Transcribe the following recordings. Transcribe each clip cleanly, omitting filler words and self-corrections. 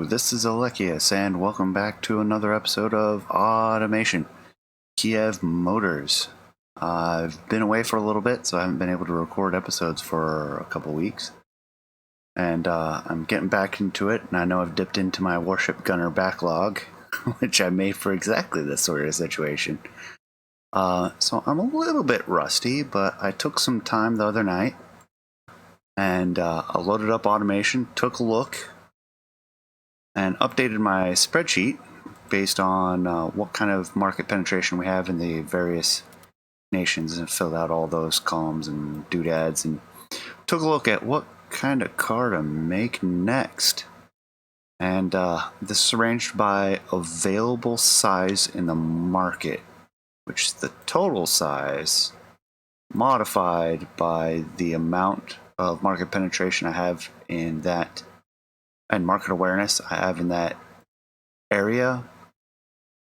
this is Alekius, and welcome back to another episode of Automation, Kiev Motors. I've been away for a little bit, so I haven't been able to record episodes for a couple weeks. And I'm getting back into it, and I know I've dipped into my Warship Gunner backlog, which I made for exactly this sort of situation. So I'm a little bit rusty, but I took some time the other night, and I loaded up Automation, took a look, and updated my spreadsheet based on what kind of market penetration we have in the various nations, and filled out all those columns and doodads, and took a look at what kind of car to make next. And this is arranged by available size in the market, which is the total size modified by the amount of market penetration I have in that, and market awareness I have in that area,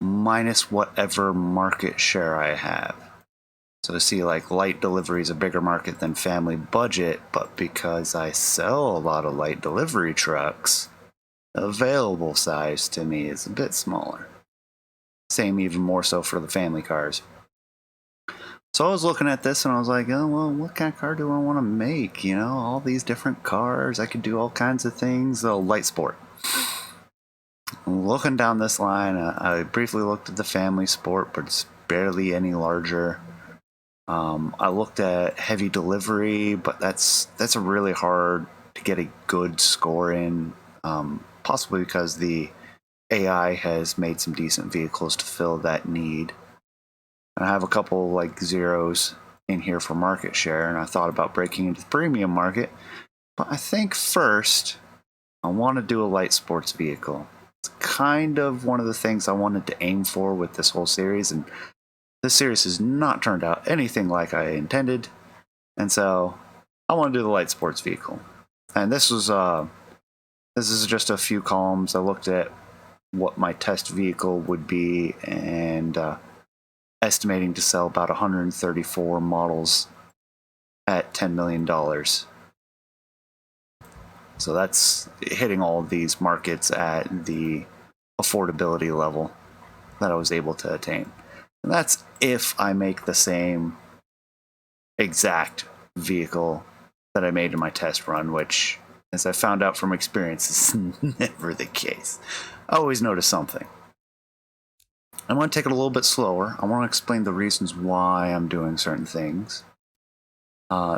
minus whatever market share I have. So see, like, light delivery is a bigger market than family budget, but because I sell a lot of light delivery trucks, the available size to me is a bit smaller. Same even more so for the family cars. So I was looking at this and I was like, oh, well, what kind of car do I want to make? You know, all these different cars. I could do all kinds of things. Light sport. Looking down this line, I briefly looked at the family sport, but it's barely any larger. I looked at heavy delivery, but that's a really hard to get a good score in, possibly because the AI has made some decent vehicles to fill that need. And I have a couple like zeros in here for market share, and I thought about breaking into the premium market, but I think first I want to do a light sports vehicle. It's kind of one of the things I wanted to aim for with this whole series, and this series has not turned out anything like I intended, and so I want to do the light sports vehicle. And this is just a few columns. I looked at what my test vehicle would be, and estimating to sell about 134 models at $10 million. So that's hitting all of these markets at the affordability level that I was able to attain. And that's if I make the same exact vehicle that I made in my test run, which, as I found out from experience, is never the case. I always notice something. I want to take it a little bit slower. I want to explain the reasons why I'm doing certain things,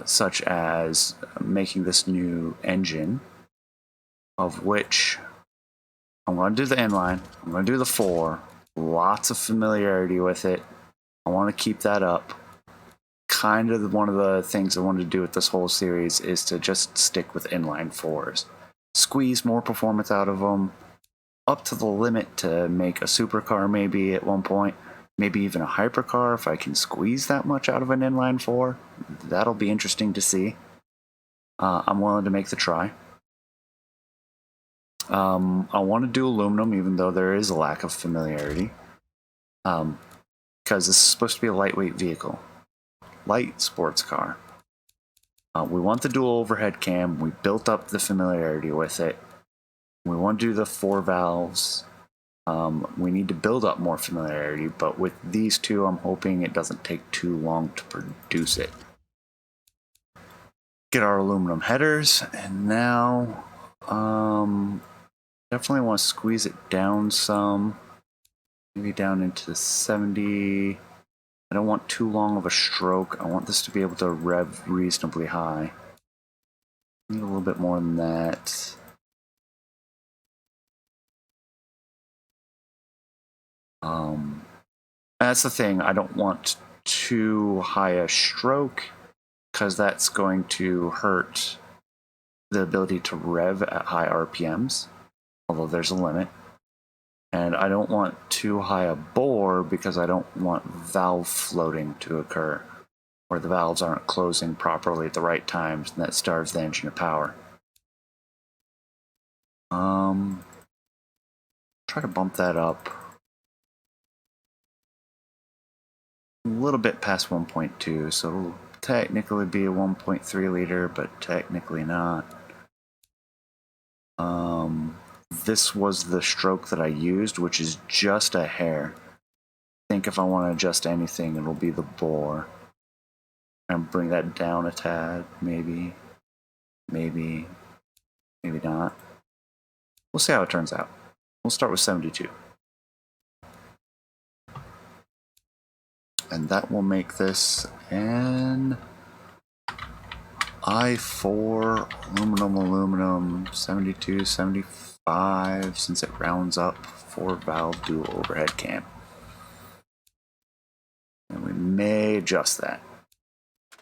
such as making this new engine, of which I'm going to do the inline, I'm going to do the 4, lots of familiarity with it. I want to keep that up. Kind of one of the things I wanted to do with this whole series is to just stick with inline 4s. Squeeze more performance out of them, up to the limit to make a supercar maybe at one point, maybe even a hypercar if I can squeeze that much out of an inline 4. That'll be interesting to see. I'm willing to make the try. I want to do aluminum, even though there is a lack of familiarity, because this is supposed to be a lightweight vehicle, light sports car. We want the dual overhead cam. We built up the familiarity with it. We want to do the 4 valves. We need to build up more familiarity, but with these two, I'm hoping it doesn't take too long to produce it. Get our aluminum headers, and now definitely want to squeeze it down some, maybe down into the 70. I don't want too long of a stroke. I want this to be able to rev reasonably high. Need a little bit more than that. That's the thing, I don't want too high a stroke, because that's going to hurt the ability to rev at high RPMs, although there's a limit. And I don't want too high a bore, because I don't want valve floating to occur, where the valves aren't closing properly at the right times, and that starves the engine of power. Try to bump that up a little bit past 1.2, so it'll technically be a 1.3 liter, but technically not. this was the stroke that I used, which is just a hair. I think if I want to adjust anything, it'll be the bore. And bring that down a tad, maybe, maybe not. We'll see how it turns out. We'll start with 72. And that will make this an I4 aluminum 72, 75, since it rounds up 4-valve dual overhead cam. And we may adjust that.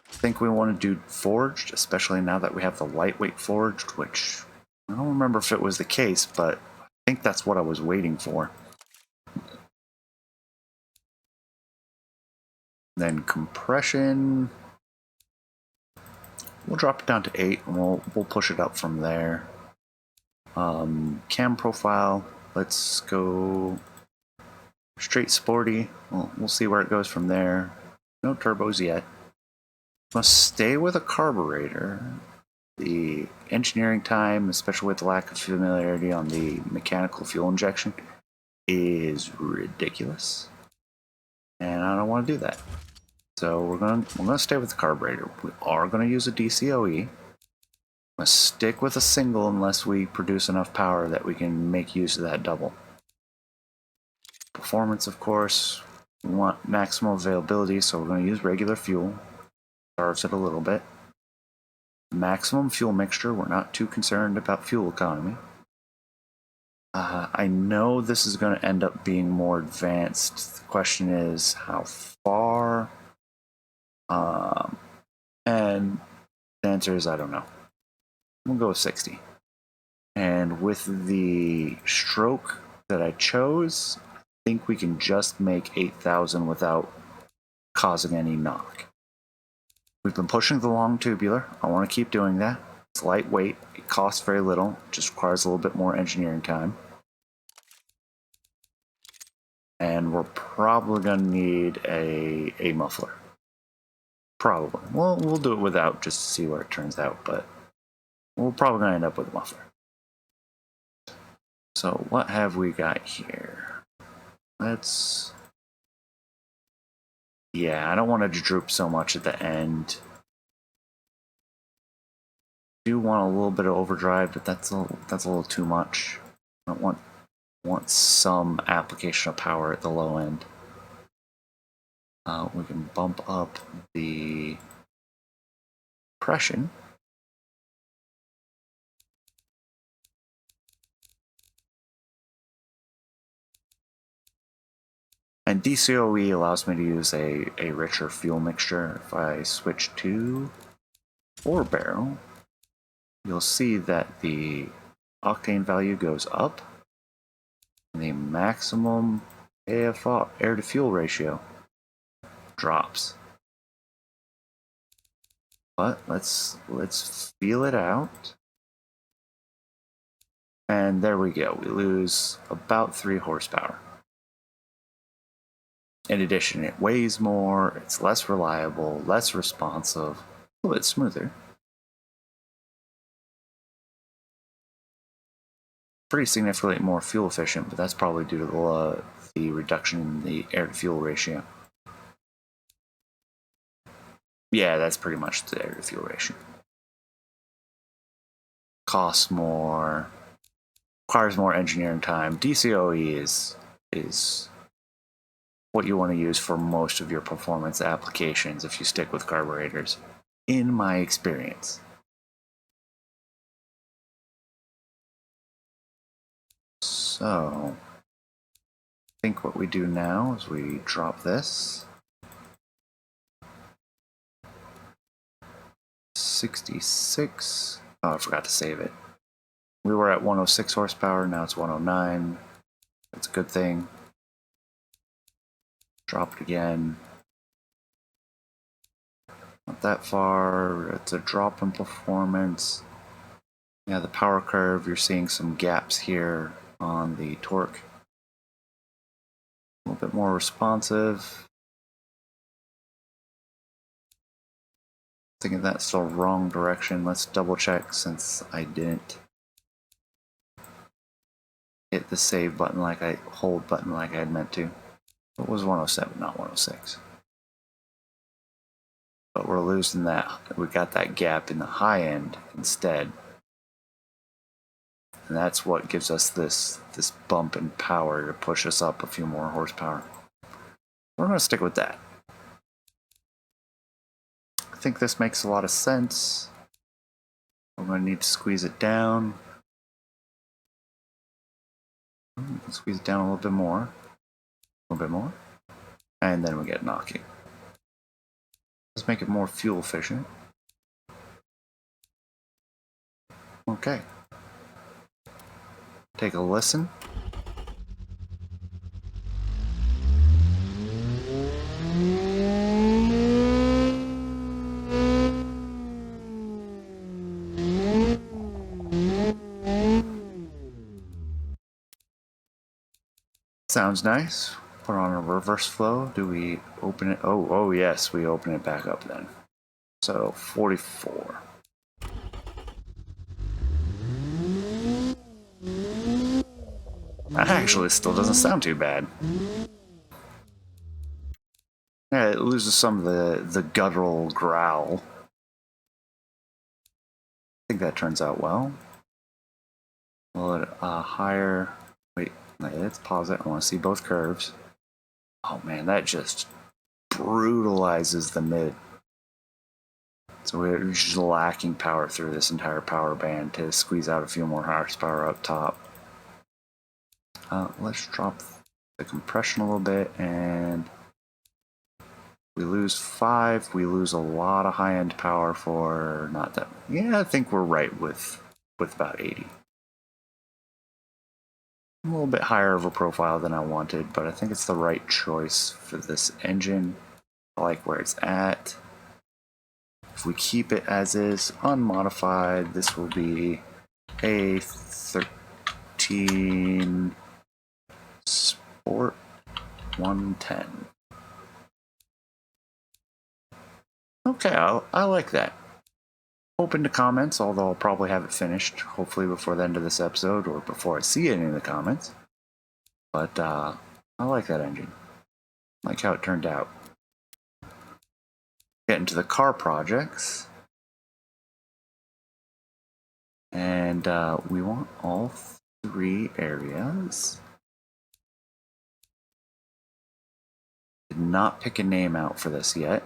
I think we want to do forged, especially now that we have the lightweight forged, which I don't remember if it was the case, but I think that's what I was waiting for. Then compression, we'll drop it down to 8 and we'll push it up from there. Cam profile, let's go straight sporty. We'll see where it goes from there. No turbos yet. Must stay with a carburetor. The engineering time, especially with the lack of familiarity on the mechanical fuel injection, is ridiculous. And I don't want to do that. So we're gonna stay with the carburetor. We are gonna use a DCOE. I'm gonna stick with a single unless we produce enough power that we can make use of that double. Performance, of course, we want maximum availability, so we're gonna use regular fuel. Starves it a little bit. Maximum fuel mixture, we're not too concerned about fuel economy. I know this is going to end up being more advanced. The question is how far, and the answer is I don't know. We'll go with 60. And with the stroke that I chose, I think we can just make 8,000 without causing any knock. We've been pushing the long tubular. I want to keep doing that. It's lightweight. It costs very little. Just requires a little bit more engineering time. And we're probably going to need a muffler. Probably. Well, we'll do it without just to see where it turns out, but we're probably going to end up with a muffler. So what have we got here? Yeah, I don't want it to droop so much at the end. I do want a little bit of overdrive, but that's a little too much. I don't want some application of power at the low end. We can bump up the compression. And DCOE allows me to use a richer fuel mixture. If I switch to 4-barrel, you'll see that the octane value goes up and the maximum AFR, air to fuel ratio, drops. But let's feel it out. And there we go. We lose about 3 horsepower. In addition, it weighs more, it's less reliable, less responsive, a little bit smoother. Pretty significantly more fuel efficient, but that's probably due to the reduction in the air to fuel ratio. Yeah, that's pretty much the air to fuel ratio. Costs more, requires more engineering time. DCOE is what you want to use for most of your performance applications if you stick with carburetors, in my experience. So, I think what we do now is we drop this. 66. Oh, I forgot to save it. We were at 106 horsepower, now it's 109. That's a good thing. Drop it again. Not that far. It's a drop in performance. Yeah, the power curve, you're seeing some gaps here on the torque. A little bit more responsive. Thinking that's the wrong direction. Let's double check since I didn't. hit the save button hold button like I had meant to. It was 107, not 106. But we're losing that. We got that gap in the high end instead. And that's what gives us this bump in power to push us up a few more horsepower. We're going to stick with that. I think this makes a lot of sense. We're going to need to squeeze it down. We can squeeze it down a little bit more. A little bit more. And then we get knocking. Let's make it more fuel efficient. Okay. Take a listen. Sounds nice. Put on a reverse flow. Do we open it? Oh yes, we open it back up then. So 44. That actually still doesn't sound too bad. Yeah, it loses some of the guttural growl. I think that turns out well. Well, higher. Wait, let's pause it. I want to see both curves. Oh man, that just brutalizes the mid. So we're just lacking power through this entire power band to squeeze out a few more horsepower up top. Let's drop the compression a little bit, and we lose 5. We lose a lot of high-end power for not that. Yeah, I think we're right with about 80. A little bit higher of a profile than I wanted, but I think it's the right choice for this engine. I like where it's at. If we keep it as is, unmodified, this will be a 13 Sport 110. Okay, I like that. Open to comments, although I'll probably have it finished, hopefully before the end of this episode, or before I see any of the comments. But I like that engine. I like how it turned out. Get into the car projects. And we want all 3 areas. Did not pick a name out for this yet.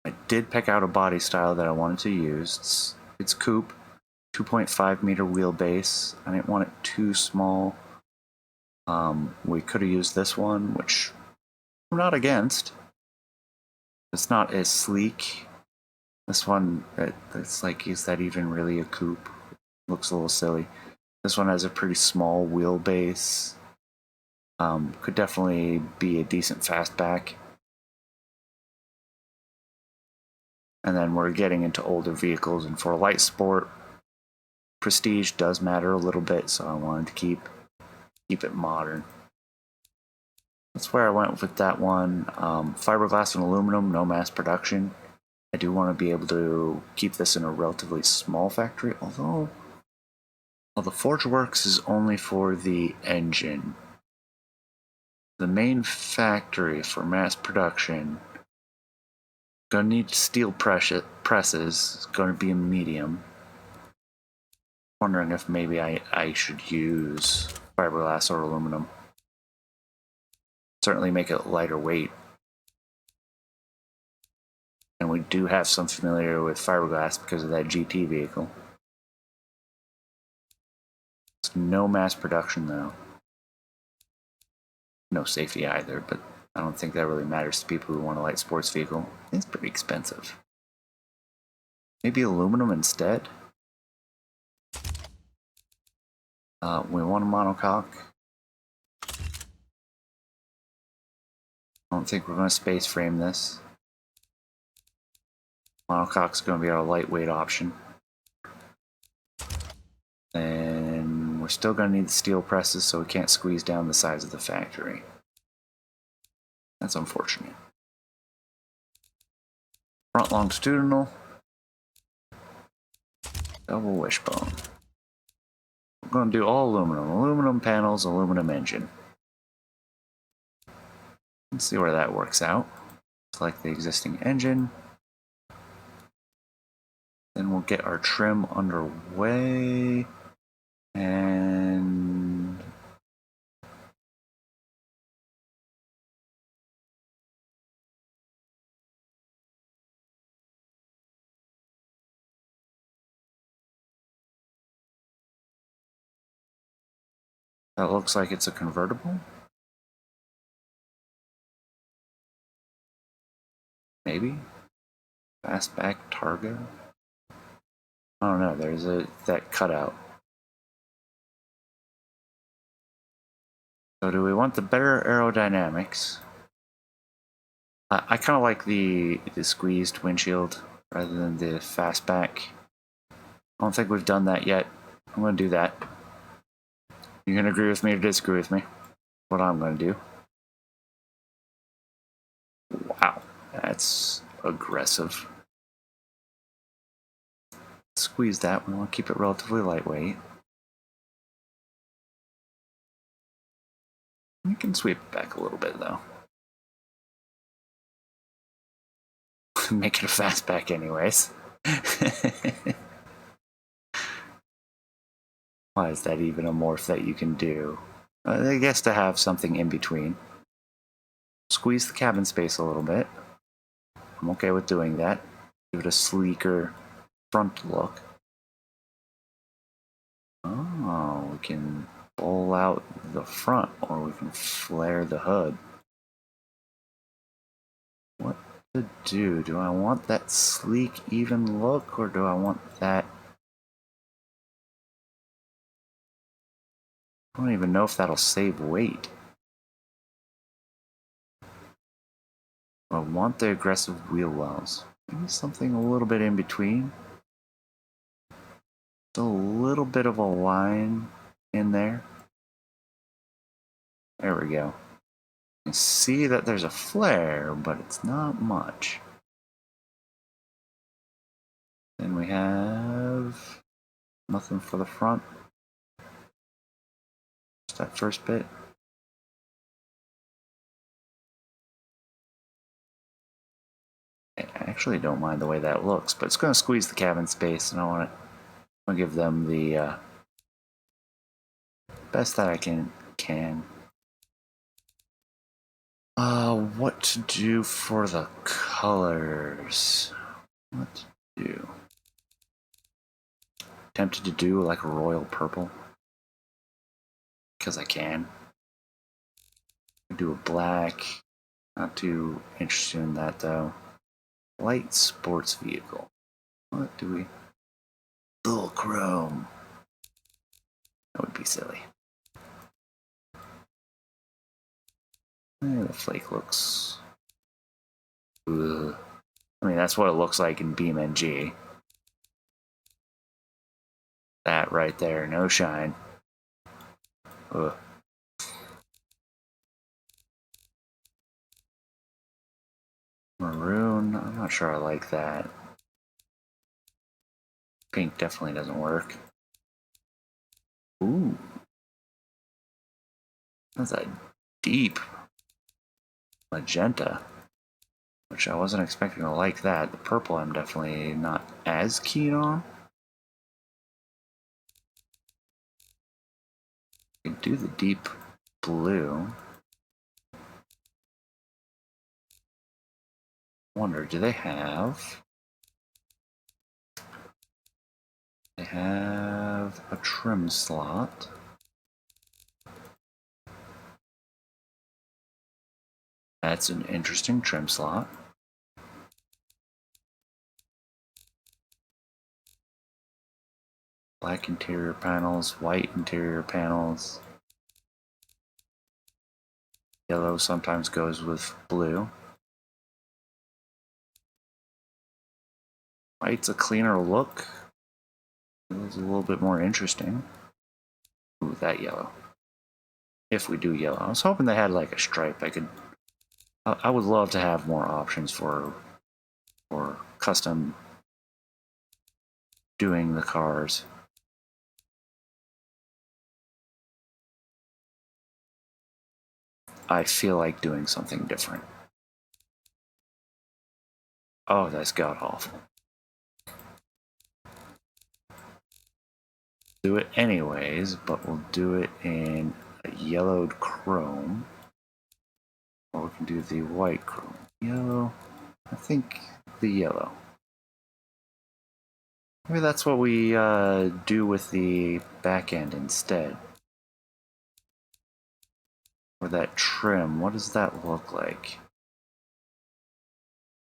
I did pick out a body style that I wanted to use. It's Coupe, 2.5 meter wheelbase. I didn't want it too small. We could have used this one, which I'm not against. It's not as sleek. This one, it's like, is that even really a coupe? Looks a little silly. This one has a pretty small wheelbase. Could definitely be a decent fastback. And then we're getting into older vehicles, and for a light sport, prestige does matter a little bit, so I wanted to keep it modern. That's where I went with that one. Fiberglass and aluminum, no mass production. I do want to be able to keep this in a relatively small factory, although the Forge Works is only for the engine. The main factory for mass production, gonna need steel presses. It's gonna be a medium. Wondering if maybe I should use fiberglass or aluminum. Certainly make it lighter weight. And we do have some familiarity with fiberglass because of that GT vehicle. It's no mass production though. No safety either, but I don't think that really matters to people who want a light sports vehicle. It's pretty expensive. Maybe aluminum instead? We want a monocoque. I don't think we're going to space frame this. Monocoque's going to be our lightweight option. And we're still going to need the steel presses, so we can't squeeze down the size of the factory. That's unfortunate. Front longitudinal. Double wishbone. going to do all aluminum. Aluminum panels, aluminum engine. Let's see where that works out. Select the existing engine. Then we'll get our trim underway. And that looks like it's a convertible. Maybe? Fastback Targa? I don't know, there's that cutout. So do we want the better aerodynamics? I kind of like the squeezed windshield rather than the fastback. I don't think we've done that yet. I'm going to do that. You can agree with me or disagree with me. What I'm going to do. Wow, that's aggressive. Squeeze that. We want to keep it relatively lightweight. We can sweep it back a little bit though. Make it a fastback anyways. Why is that even a morph that you can do? I guess to have something in between. Squeeze the cabin space a little bit. I'm okay with doing that. Give it a sleeker front look. Oh, we can bowl out the front, or we can flare the hood. What to do? Do I want that sleek, even look, or do I want that? I don't even know if that'll save weight. I want the aggressive wheel wells. Maybe something a little bit in between. Just a little bit of a line in there. There we go. You can see that there's a flare, but it's not much. Then we have nothing for the front. Just that first bit. I actually don't mind the way that looks, but it's going to squeeze the cabin space, and I want to give them the best that I can. What to do for the colors? What to do? Tempted to do like a royal purple. Because I can. Do a black. Not too interested in that though. Light sports vehicle. What do we... Full chrome. That would be silly. The flake looks... Ugh. I mean, that's what it looks like in BeamNG. That right there, no shine. Ugh. Maroon, I'm not sure I like that. Pink definitely doesn't work. Ooh. That's a deep magenta, which I wasn't expecting to like that. The purple I'm definitely not as keen on. I can do the deep blue. Wonder, do they have... They have a trim slot. That's an interesting trim slot. Black interior panels, white interior panels. Yellow sometimes goes with blue. White's a cleaner look. It's a little bit more interesting. Ooh, that yellow. If we do yellow. I was hoping they had like a stripe. I would love to have more options for custom doing the cars. I feel like doing something different. Oh, that's god awful. Do it anyways, but we'll do it in a yellowed chrome. Or we can do the white chrome. Yellow. I think the yellow. Maybe that's what we do with the back end instead. Or that trim. What does that look like?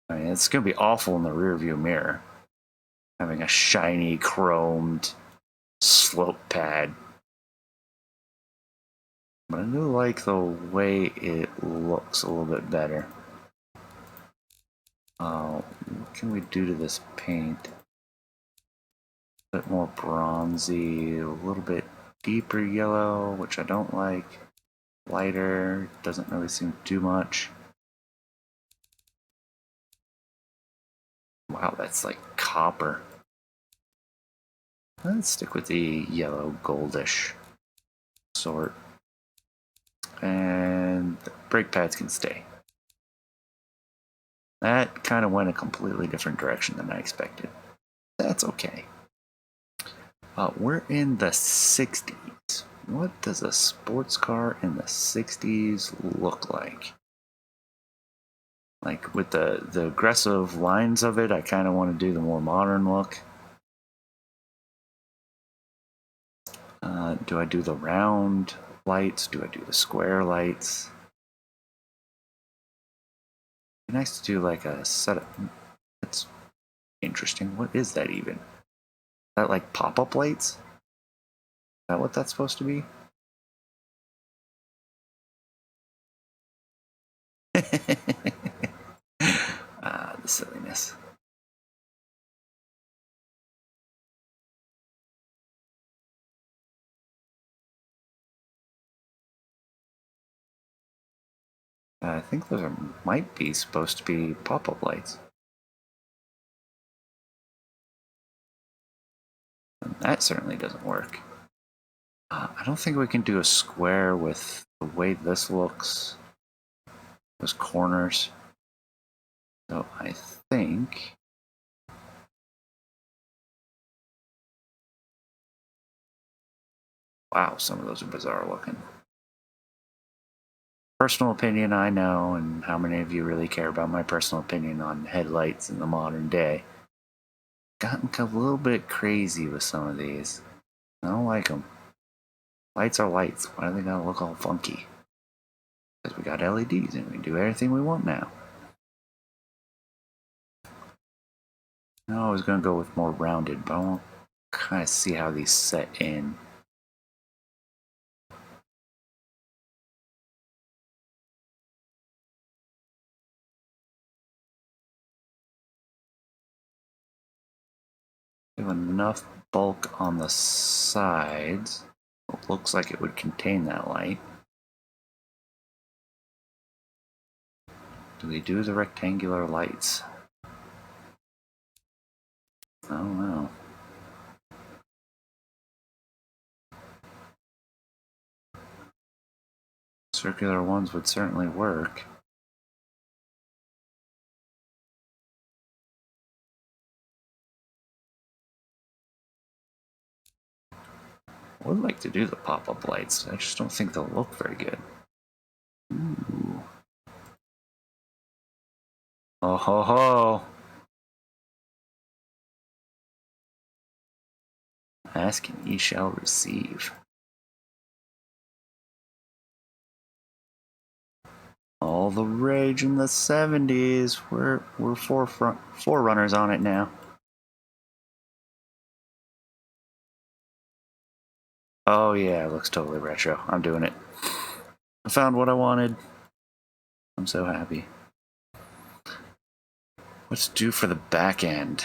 I mean, it's going to be awful in the rear view mirror. Having a shiny, chromed slope pad. But I do like the way it looks a little bit better. What can we do to this paint? A bit more bronzy, a little bit deeper yellow, which I don't like. Lighter, doesn't really seem to do much. Wow, that's like copper. Let's stick with the yellow goldish sort. And the brake pads can stay. That kind of went a completely different direction than I expected. That's okay. We're in the 60s. What does a sports car in the 60s look like? Like with the aggressive lines of it, I kind of want to do the more modern look. Do I do the round lights? Do I do the square lights? It'd be nice to do like a setup. That's interesting. What is that even? Is that like pop-up lights? Is that what that's supposed to be? The silliness. I think those might be supposed to be pop-up lights. And that certainly doesn't work. I don't think we can do a square with the way this looks. Those corners. So I think... Wow, some of those are bizarre looking. Personal opinion, I know, and how many of you really care about my personal opinion on headlights in the modern day. Gotten a little bit crazy with some of these. I don't like them. Lights are lights. Why do they gotta look all funky? Because we got LEDs and we can do everything we want now. I was gonna go with more rounded, but I want to kind of see how these set in. We have enough bulk on the sides. It looks like it would contain that light. Do we do the rectangular lights? I don't know. Circular ones would certainly work. I would like to do the pop-up lights. I just don't think they'll look very good. Ooh. Oh ho ho! Ask and ye shall receive. All the rage in the 70s. We're forerunners on it now. Oh yeah, it looks totally retro. I'm doing it. I found what I wanted. I'm so happy. What's due for the back end?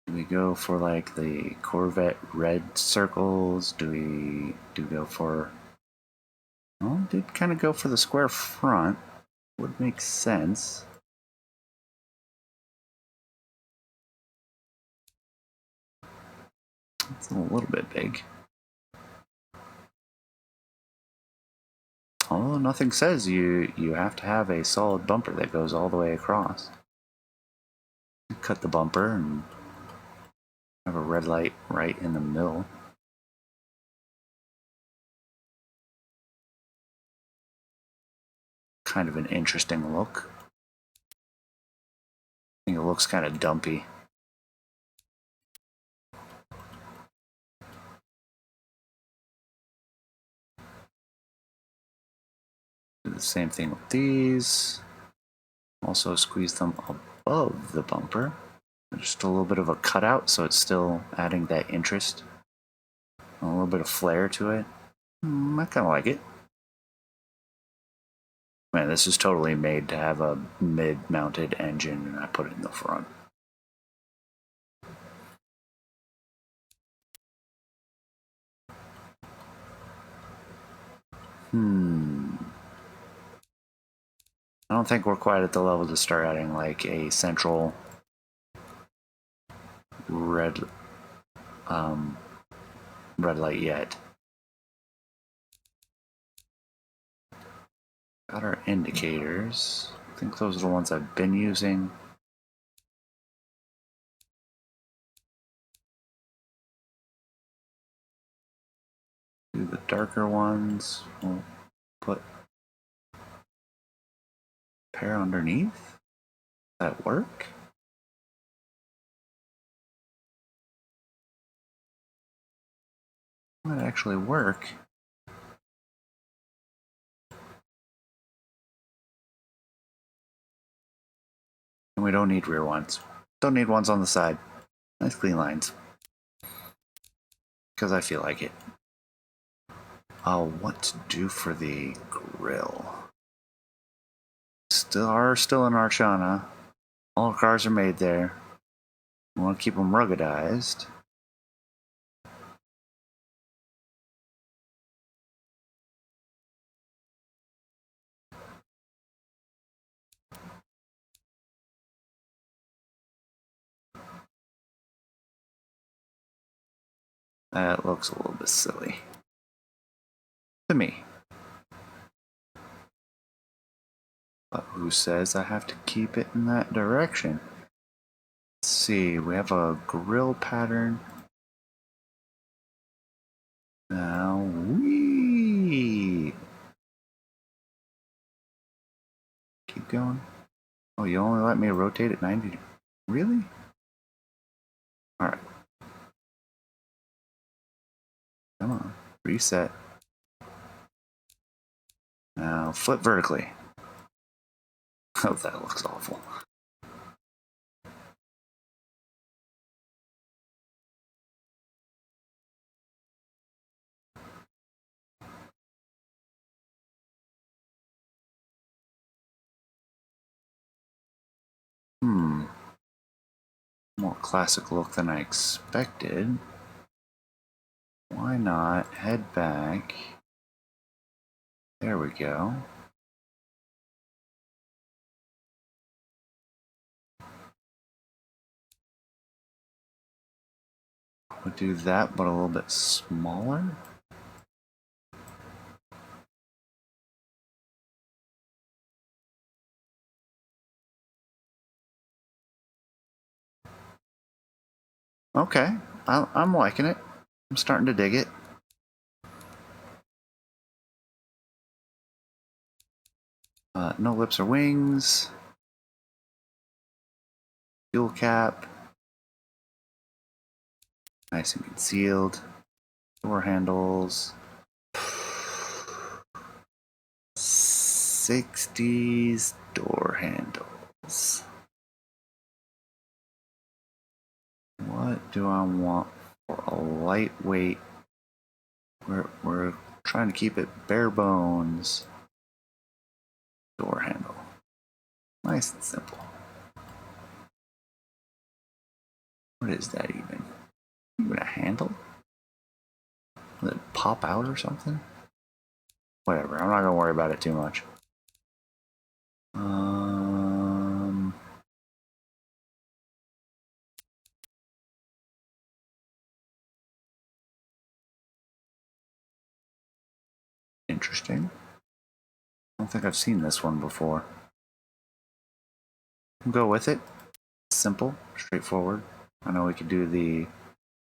Do we go for like the Corvette red circles? Do we go for... Well, I did kind of go for the square front. Would make sense. It's a little bit big. Although nothing says you have to have a solid bumper that goes all the way across. Cut the bumper and have a red light right in the middle. Kind of an interesting look. I think it looks kind of dumpy. Do the same thing with these. Also squeeze them above the bumper. Just a little bit of a cutout, so it's still adding that interest. A little bit of flair to it. I kind of like it. Man, this is totally made to have a mid-mounted engine, and I put it in the front. I don't think we're quite at the level to start adding like a central red light yet. Got our indicators. I think those are the ones I've been using. Do the darker ones. We'll put a pair underneath. Does that work? Might actually work. And we don't need rear ones. Don't need ones on the side. Nice clean lines. Because I feel like it. What to do for the grill? Still in Archana. All cars are made there. We want to keep them ruggedized. That looks a little bit silly. To me. But who says I have to keep it in that direction? Let's see, we have a grill pattern. Now, wee. Keep going. Oh, you only let me rotate at 90. Really? Alright. Come on. Reset. Now, flip vertically. Oh, that looks awful. More classic look than I expected. Why not head back? There we go. We'll do that, but a little bit smaller. Okay, I'm liking it. I'm starting to dig it. No lips or wings. Fuel cap. Nice and concealed. Door handles. 60s door handles. What do I want for a lightweight? We're trying to keep it bare bones. Door handle. Nice and simple. What is that even? Even a handle? Will it pop out or something? Whatever, I'm not gonna worry about it too much. Interesting. I don't think I've seen this one before. We'll go with it. Simple, straightforward. I know we could do the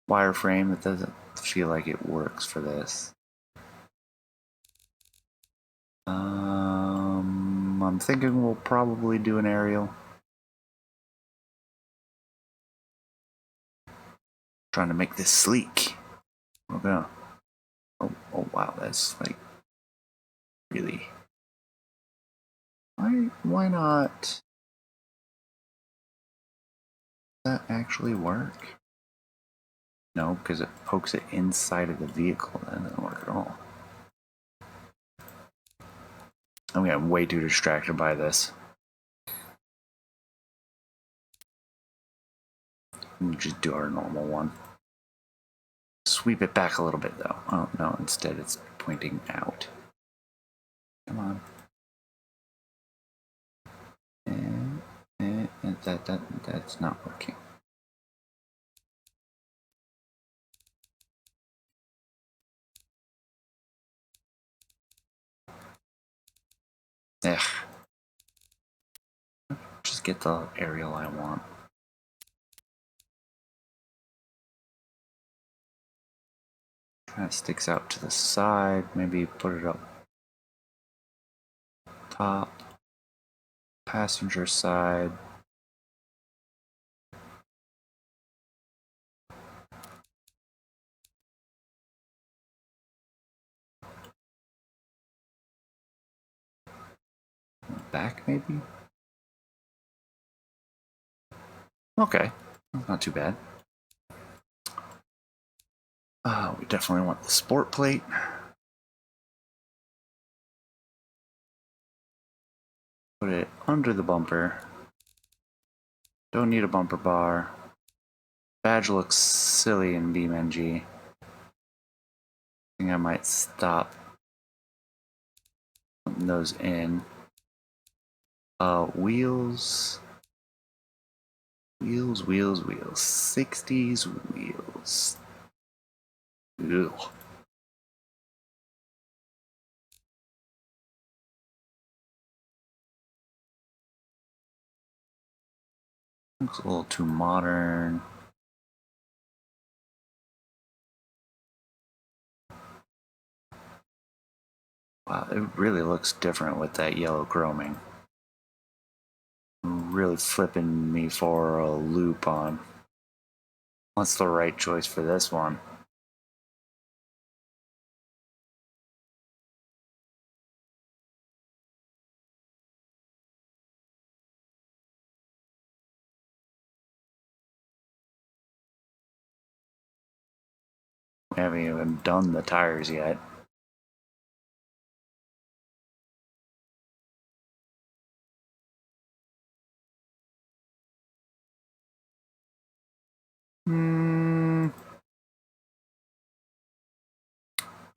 wireframe. It doesn't feel like it works for this. I'm thinking we'll probably do an aerial. Trying to make this sleek. Okay. Oh wow, that's like really. Why not? Does that actually work? No, because it pokes it inside of the vehicle. That doesn't work at all. I'm getting way too distracted by this. We'll just do our normal one. Sweep it back a little bit though. Oh no, instead it's pointing out. Come on. And that's not working. Ugh. Just get the aerial I want. Kind of sticks out to the side. Maybe put it up top. Passenger side. Back maybe? Okay, not too bad. We definitely want the sport plate. Put it under the bumper. Don't need a bumper bar. Badge looks silly in BeamNG. I think I might stop putting those in. Wheels. Wheels. 60s wheels. Ew. Looks a little too modern. Wow, it really looks different with that yellow chroming. Really flipping me for a loop on what's the right choice for this one. We haven't even done the tires yet.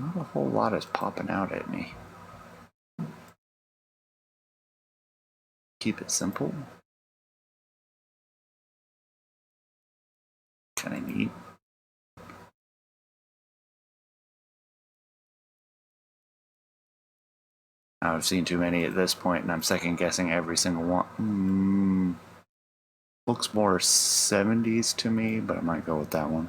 Not a whole lot is popping out at me. Keep it simple. Kinda neat. I've seen too many at this point, and I'm second guessing every single one. Looks more 70s to me, but I might go with that one.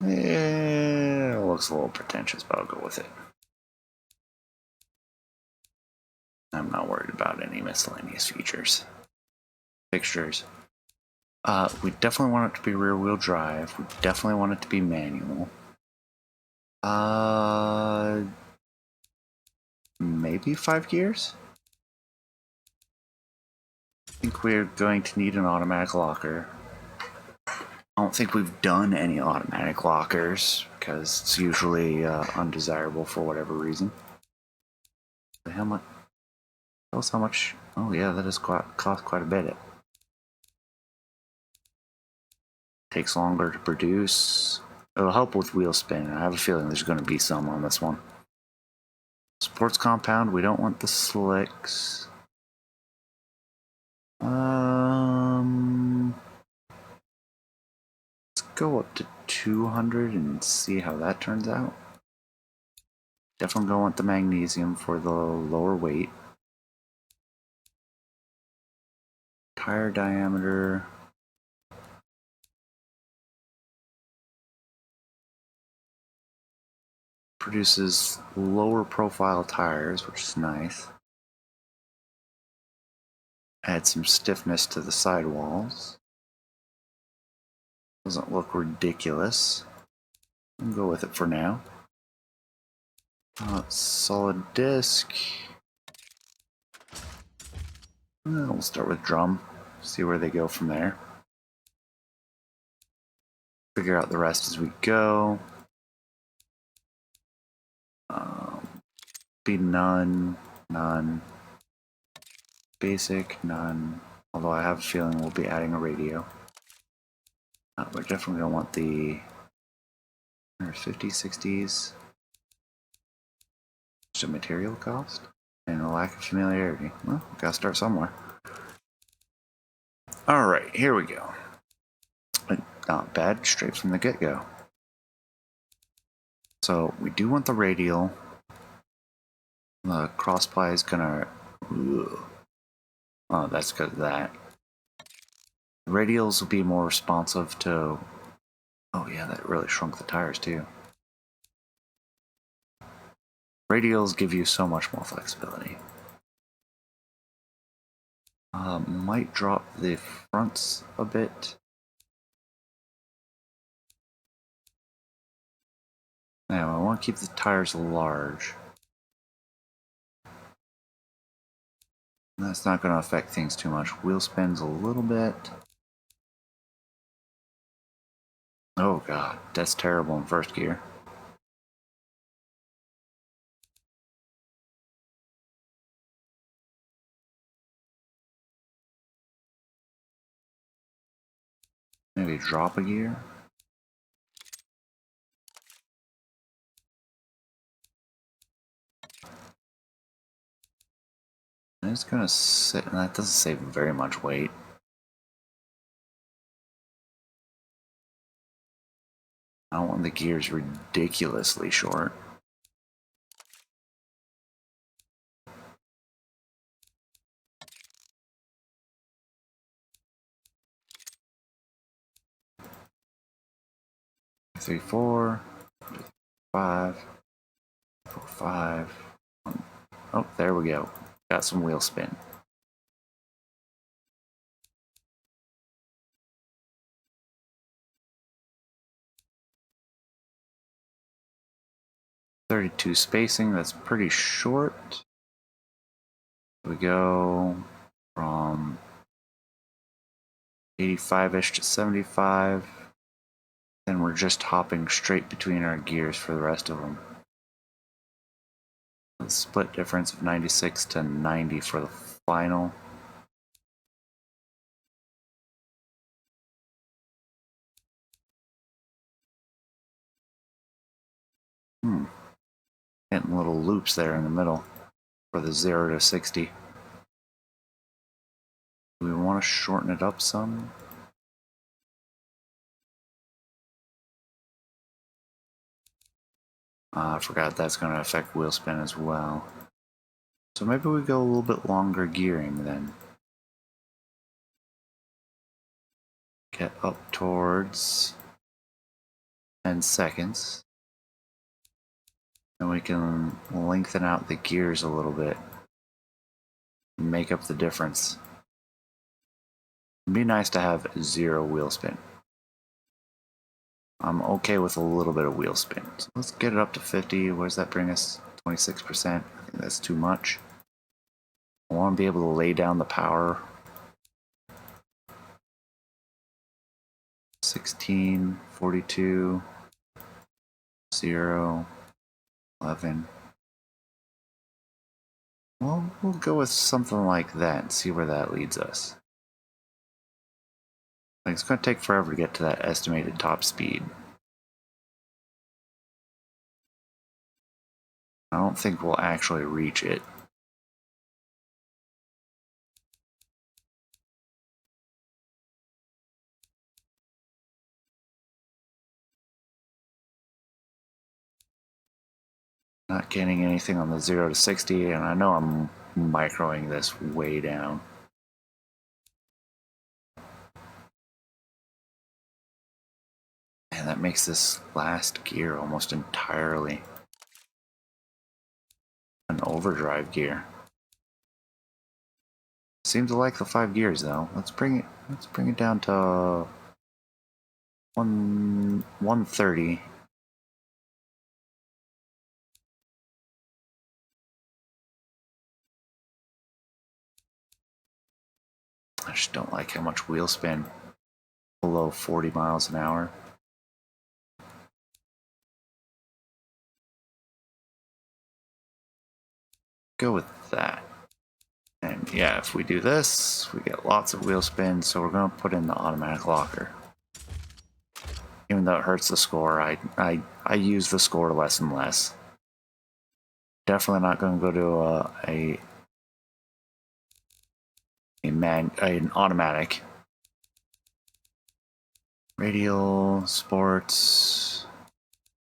It looks a little pretentious, but I'll go with it. I'm not worried about any miscellaneous features. Fixtures. We definitely want it to be rear-wheel drive. We definitely want it to be manual. Maybe 5 gears? I think we're going to need an automatic locker. I don't think we've done any automatic lockers because it's usually undesirable for whatever reason. How much? Tell us how much. Oh yeah, that does cost quite a bit. Takes longer to produce. It'll help with wheel spin. I have a feeling there's going to be some on this one. Sports compound, we don't want the slicks. Let's go up to 200 and see how that turns out. Definitely don't want the magnesium for the lower weight. Tire diameter. Produces lower profile tires, which is nice. Add some stiffness to the sidewalls. Doesn't look ridiculous. I'll go with it for now. Solid disc. We'll start with drum. See where they go from there. Figure out the rest as we go. Be none, none. Basic, none. Although I have a feeling we'll be adding a radio. We're definitely going to want the 150, 60s. Just a material cost and a lack of familiarity. Well, gotta start somewhere. Alright, here we go. Not bad, straight from the get-go. So, we do want the radial. The crossply is gonna... Oh, that's because of that. The radials will be more responsive to... Oh yeah, that really shrunk the tires too. Radials give you so much more flexibility. Might drop the fronts a bit. Now, I want to keep the tires large. That's not going to affect things too much. Wheel spins a little bit. Oh god, that's terrible in first gear. Maybe drop a gear. And it's gonna sit, and that doesn't save very much weight. I don't want the gears ridiculously short. Three, 4, 5, 4, 5. Oh, there we go. Got some wheel spin. .32 spacing, that's pretty short. We go from 85-ish to 75. Then we're just hopping straight between our gears for the rest of them. The split difference of 96 to 90 for the final. Getting little loops there in the middle for the 0 to 60. Do we want to shorten it up some? I forgot that's going to affect wheel spin as well. So maybe we go a little bit longer gearing then. Get up towards 10 seconds. And we can lengthen out the gears a little bit. Make up the difference. It'd be nice to have 0 wheel spin. I'm okay with a little bit of wheel spin. So let's get it up to 50. Where does that bring us? 26%. I think that's too much. I want to be able to lay down the power. 16, 42, 0, 11. Well, we'll go with something like that and see where that leads us. Like, it's going to take forever to get to that estimated top speed. I don't think we'll actually reach it. Not getting anything on the 0 to 60, and I know I'm microing this way down. And that makes this last gear almost entirely an overdrive gear. Seem to like the 5 gears though. Let's bring it down to 130. I just don't like how much wheel spin below 40 miles an hour. Go with that. And yeah, if we do this, we get lots of wheel spin, so we're going to put in the automatic locker. Even though it hurts the score, I use the score less and less. Definitely not going to go to an automatic. Radial, sports,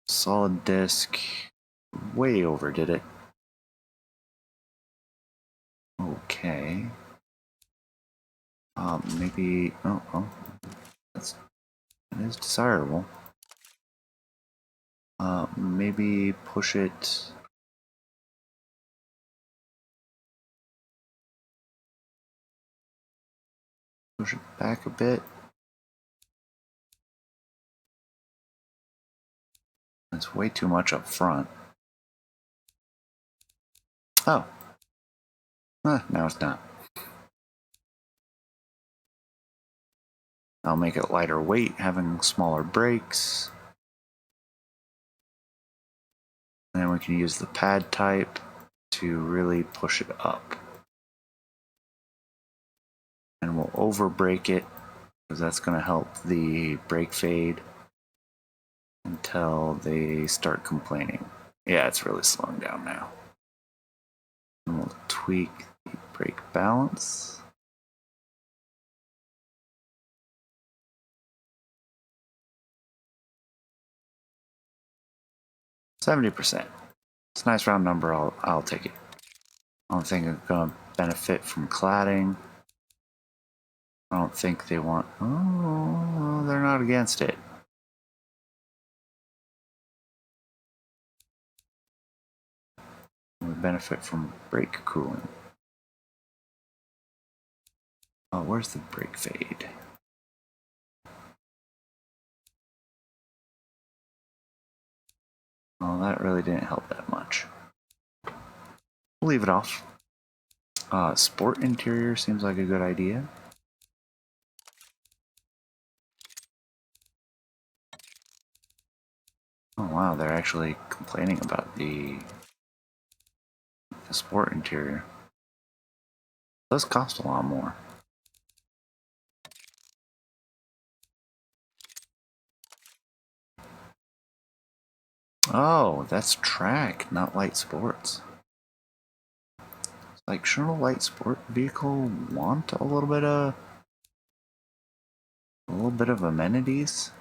solid disc, way overdid it. Okay. Maybe, that is desirable. Maybe push it. Push it back a bit. That's way too much up front. Oh. Now it's not. I'll make it lighter weight, having smaller brakes. And then we can use the pad type to really push it up. And we'll over brake it, because that's going to help the brake fade until they start complaining. Yeah, it's really slowing down now. And we'll tweak the brake balance. %. It's a nice round number. I'll take it. I don't think it's gonna benefit from cladding. I don't think they want. Oh, they're not against it. We benefit from brake cooling. Oh, where's the brake fade? Well, that really didn't help that much. We'll leave it off. Sport interior seems like a good idea. Oh wow, they're actually complaining about the sport interior. It does cost a lot more. Oh, that's track, not light sports. Like, shouldn't a light sport vehicle want a little bit of amenities?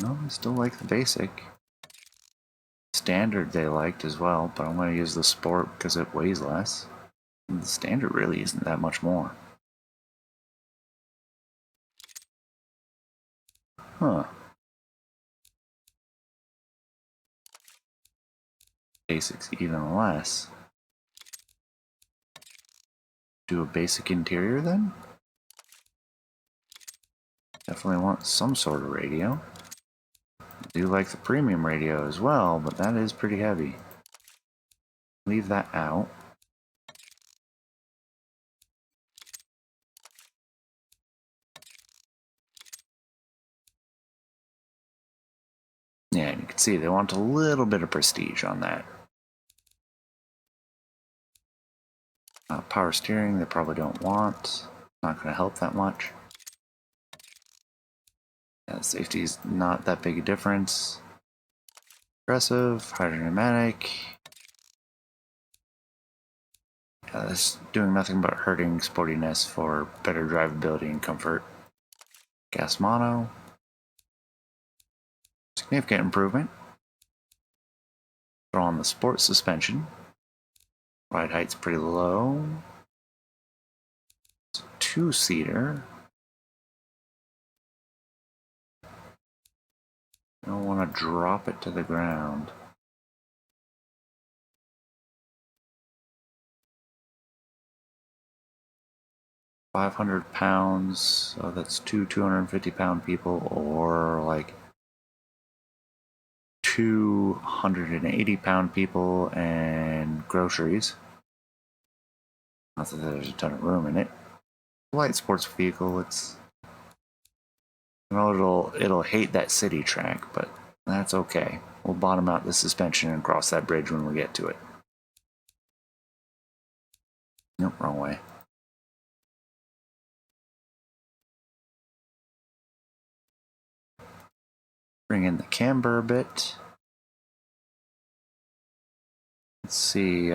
No, I still like the basic. Standard they liked as well, but I'm going to use the sport because it weighs less. And the standard really isn't that much more. Huh. Basics even less. Do a basic interior then? Definitely want some sort of radio. I do like the premium radio as well, but that is pretty heavy. Leave that out. Yeah, and you can see they want a little bit of prestige on that. Power steering, they probably don't want. Not going to help that much. Yeah, safety's not that big a difference. Aggressive, hydrodynamic. Yeah, that's doing nothing but hurting sportiness for better drivability and comfort. Gas mono. Significant improvement. Throw on the sport suspension. Ride height's pretty low. It's a two-seater. I don't want to drop it to the ground. £500, so that's two 250-pound people, or like 280-pound people and groceries. Not that there's a ton of room in it. Light sports vehicle, it's, you know, it'll hate that city track, but that's okay. We'll bottom out the suspension and cross that bridge when we get to it. Nope, wrong way. Bring in the camber a bit. Let's see,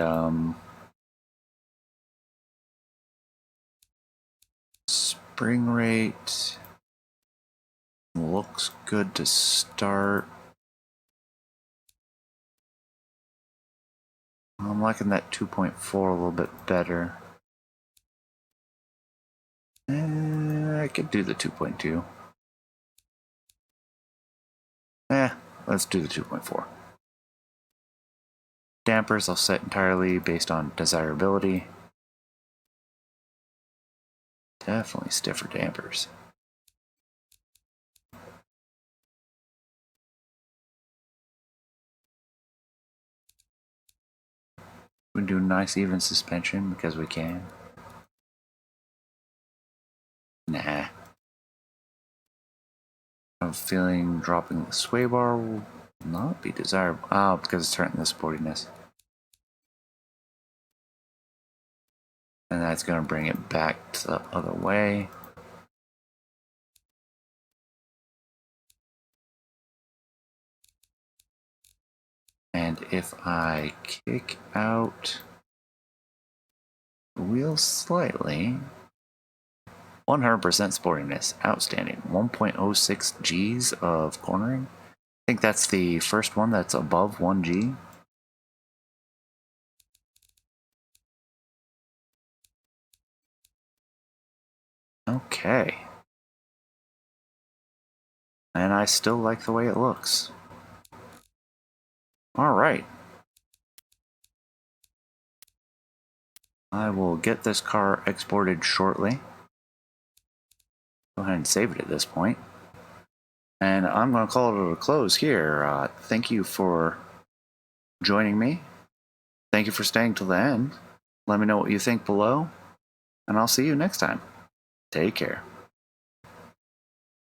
spring rate looks good to start. I'm liking that 2.4 a little bit better. I could do the 2.2. Let's do the 2.4. Dampers I'll set entirely based on desirability. Definitely stiffer dampers. We can do nice even suspension because we can. Nah. I have a feeling dropping the sway bar will not be desirable. Oh, because it's hurting the sportiness. And that's going to bring it back to the other way. And if I kick out the wheels slightly, 100% sportiness, outstanding. 1.06 Gs of cornering. I think that's the first one that's above 1 G. Okay. And I still like the way it looks. Alright. I will get this car exported shortly. Go ahead and save it at this point. And I'm going to call it a close here. Thank you for joining me. Thank you for staying till the end. Let me know what you think below. And I'll see you next time. Take care.